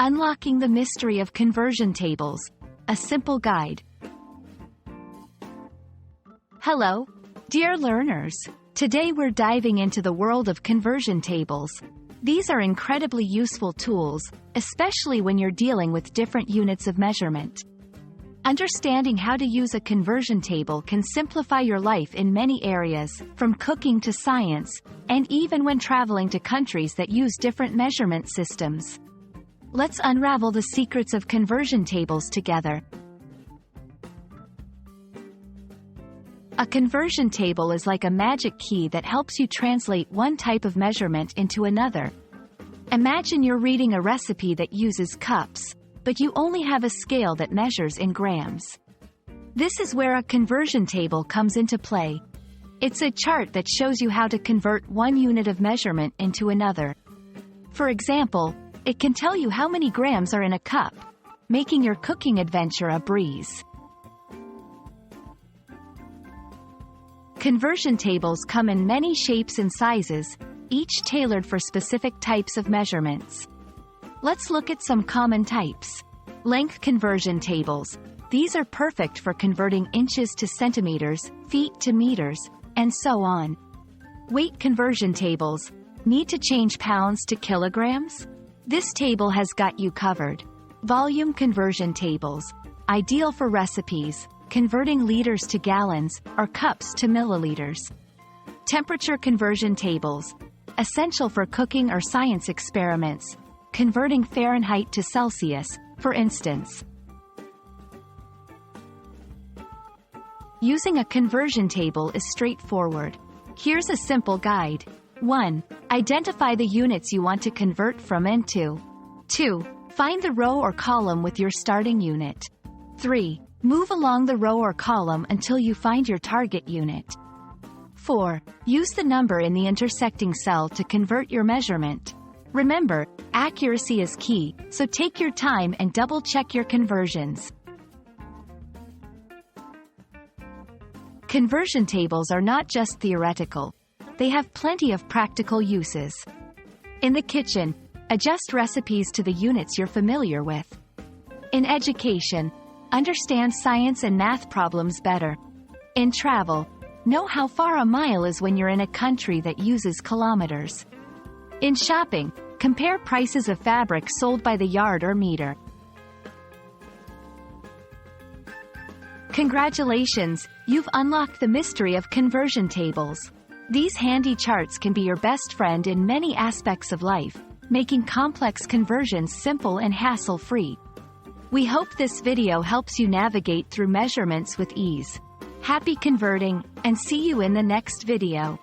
Unlocking the Mystery of Conversion Tables, a simple guide. Hello, dear learners. Today we're diving into the world of conversion tables. These are incredibly useful tools, especially when you're dealing with different units of measurement. Understanding how to use a conversion table can simplify your life in many areas, from cooking to science, and even when traveling to countries that use different measurement systems. Let's unravel the secrets of conversion tables together. A conversion table is like a magic key that helps you translate one type of measurement into another. Imagine you're reading a recipe that uses cups, but you only have a scale that measures in grams. This is where a conversion table comes into play. It's a chart that shows you how to convert one unit of measurement into another. For example, it can tell you how many grams are in a cup, making your cooking adventure a breeze. Conversion tables come in many shapes and sizes, each tailored for specific types of measurements. Let's look at some common types. Length conversion tables. These are perfect for converting inches to centimeters, feet to meters, and so on. Weight conversion tables. Need to change pounds to kilograms? This table has got you covered. Volume conversion tables. Ideal for recipes, converting liters to gallons, or cups to milliliters. Temperature conversion tables. Essential for cooking or science experiments, converting Fahrenheit to Celsius, for instance. Using a conversion table is straightforward. Here's a simple guide. 1. Identify the units you want to convert from and to. 2. Find the row or column with your starting unit. 3. Move along the row or column until you find your target unit. 4. Use the number in the intersecting cell to convert your measurement. Remember, accuracy is key, so take your time and double-check your conversions. Conversion tables are not just theoretical. They have plenty of practical uses. In the kitchen, adjust recipes to the units you're familiar with. In education, understand science and math problems better. In travel, know how far a mile is when you're in a country that uses kilometers. In shopping, compare prices of fabric sold by the yard or meter. Congratulations, you've unlocked the mystery of conversion tables. These handy charts can be your best friend in many aspects of life, making complex conversions simple and hassle-free. We hope this video helps you navigate through measurements with ease. Happy converting, and see you in the next video.